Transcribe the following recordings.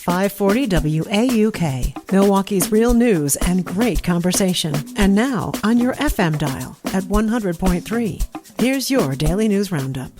540 WAUK, Milwaukee's real news and great conversation. And now on your FM dial at 100.3. Here's your Daily News Roundup.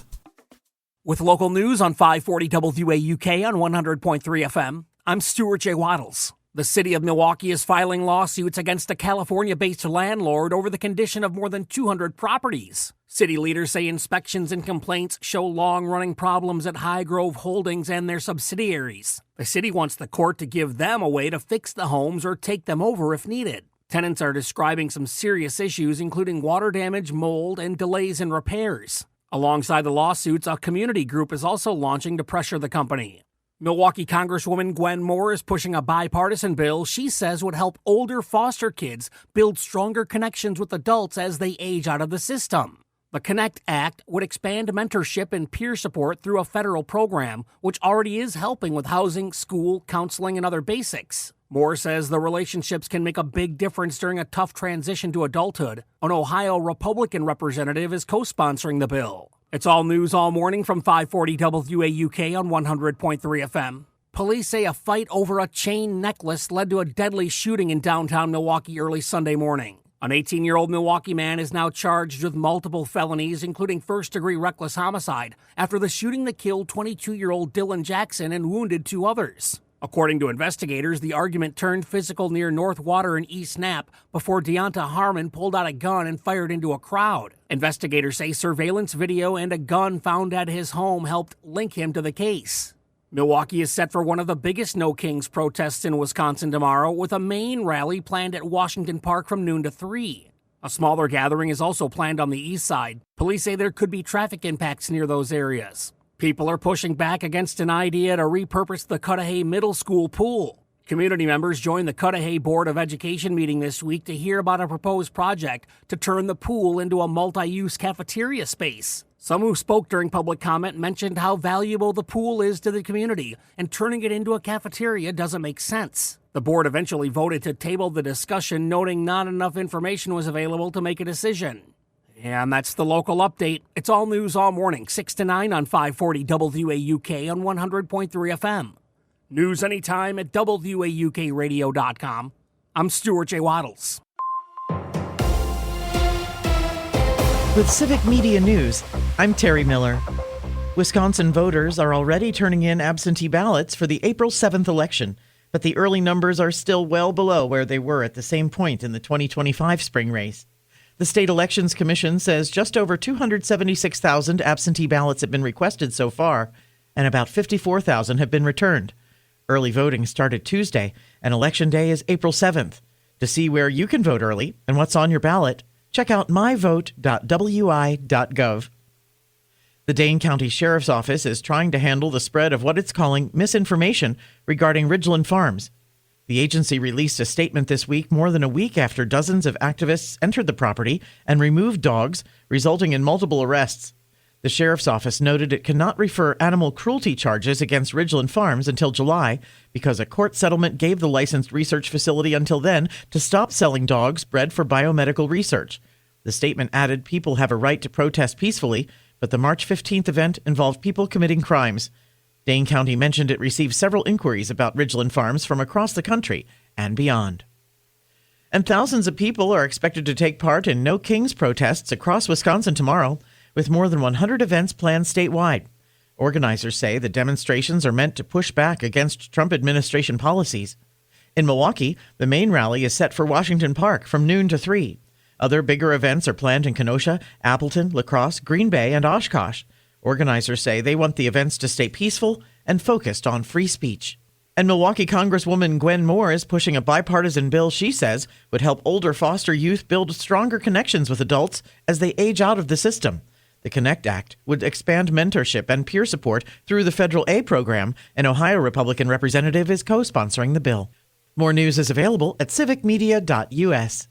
With local news on 540 WAUK on 100.3 FM, I'm Stuart J. Waddles. The city of Milwaukee is filing lawsuits against a California-based landlord over the condition of more than 200 properties. City leaders say inspections and complaints show long-running problems at High Grove Holdings and their subsidiaries. The city wants the court to give them a way to fix the homes or take them over if needed. Tenants are describing some serious issues, including water damage, mold, and delays in repairs. Alongside the lawsuits, a community group is also launching to pressure the company. Milwaukee Congresswoman Gwen Moore is pushing a bipartisan bill she says would help older foster kids build stronger connections with adults as they age out of the system. The Connect Act would expand mentorship and peer support through a federal program, which already is helping with housing, school, counseling, and other basics. Moore says the relationships can make a big difference during a tough transition to adulthood. An Ohio Republican representative is co-sponsoring the bill. It's all news all morning from 540 WAUK on 100.3 FM. Police say a fight over a chain necklace led to a deadly shooting in downtown Milwaukee early Sunday morning. An 18-year-old Milwaukee man is now charged with multiple felonies, including first-degree reckless homicide, after the shooting that killed 22-year-old Dylan Jackson and wounded two others. According to investigators, the argument turned physical near North Water and East Knapp before Deonta Harmon pulled out a gun and fired into a crowd. Investigators say surveillance video and a gun found at his home helped link him to the case. Milwaukee is set for one of the biggest No Kings protests in Wisconsin tomorrow, with a main rally planned at Washington Park from noon to 3. A smaller gathering is also planned on the east side. Police say there could be traffic impacts near those areas. People are pushing back against an idea to repurpose the Cudahy Middle School pool. Community members joined the Cudahy Board of Education meeting this week to hear about a proposed project to turn the pool into a multi-use cafeteria space. Some who spoke during public comment mentioned how valuable the pool is to the community, and turning it into a cafeteria doesn't make sense. The board eventually voted to table the discussion, noting not enough information was available to make a decision. And that's the local update. It's all news all morning, 6 to 9 on 540 WAUK on 100.3 FM. News anytime at WAUKradio.com. I'm Stuart J. Waddles. With Civic Media News, I'm Terry Miller. Wisconsin voters are already turning in absentee ballots for the April 7th election, but the early numbers are still well below where they were at the same point in the 2025 spring race. The State Elections Commission says just over 276,000 absentee ballots have been requested so far, and about 54,000 have been returned. Early voting started Tuesday, and Election Day is April 7th. To see where you can vote early and what's on your ballot, check out myvote.wi.gov. The Dane County Sheriff's Office is trying to handle the spread of what it's calling misinformation regarding Ridgeland Farms. The agency released a statement this week, more than a week after dozens of activists entered the property and removed dogs, resulting in multiple arrests. The sheriff's office noted it cannot refer animal cruelty charges against Ridgeland Farms until July because a court settlement gave the licensed research facility until then to stop selling dogs bred for biomedical research. The statement added people have a right to protest peacefully, but the March 15th event involved people committing crimes. Dane County mentioned it received several inquiries about Ridgeland Farms from across the country and beyond. And thousands of people are expected to take part in No Kings protests across Wisconsin tomorrow, with more than 100 events planned statewide. Organizers say the demonstrations are meant to push back against Trump administration policies. In Milwaukee, the main rally is set for Washington Park from noon to 3. Other bigger events are planned in Kenosha, Appleton, La Crosse, Green Bay, and Oshkosh. Organizers say they want the events to stay peaceful and focused on free speech. And Milwaukee Congresswoman Gwen Moore is pushing a bipartisan bill she says would help older foster youth build stronger connections with adults as they age out of the system. The Connect Act would expand mentorship and peer support through the Federal A program. An Ohio Republican representative is co-sponsoring the bill. More news is available at civicmedia.us.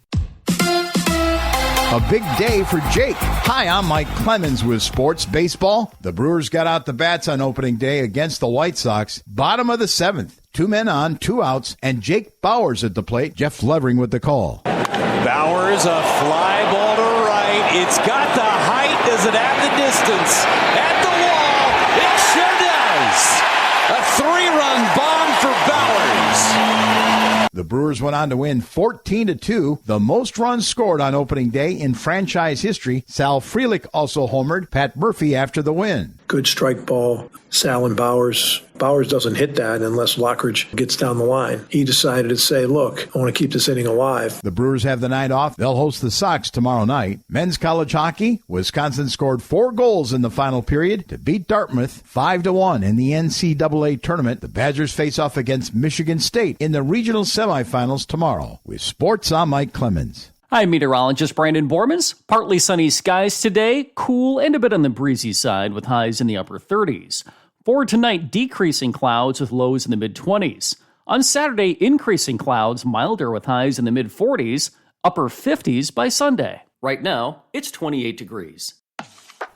A big day for Jake. Hi, I'm Mike Clemens with Sports Baseball. The Brewers got out the bats on opening day against the White Sox. Bottom of the 7th. 2 men on, 2 outs, and Jake Bowers at the plate. Jeff Levering with the call. Bowers, a fly ball to right. It's got the height. Does it have the distance? At the wall. It sure does. A 3-run bomb for The Brewers went on to win 14-2, the most runs scored on opening day in franchise history. Sal Frelick also homered Pat Murphy after the win. Good strike ball. Sal and Bowers. Bowers doesn't hit that unless Lockridge gets down the line. He decided to say, look, I want to keep this inning alive. The Brewers have the night off. They'll host the Sox tomorrow night. Men's college hockey, Wisconsin scored 4 goals in the final period to beat Dartmouth 5-1 in the NCAA tournament. The Badgers face off against Michigan State in the regional semifinals tomorrow. With sports, I'm Mike Clemens. I'm meteorologist Brandon Bormans. Partly sunny skies today, cool and a bit on the breezy side with highs in the upper 30s. For tonight, decreasing clouds with lows in the mid-20s. On Saturday, increasing clouds, milder with highs in the mid-40s, upper 50s by Sunday. Right now, it's 28 degrees.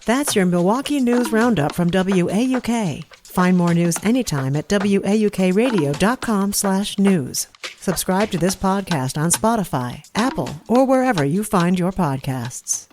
That's your Milwaukee News Roundup from WAUK. Find more news anytime at WAUKradio.com/news. Subscribe to this podcast on Spotify, Apple, or wherever you find your podcasts.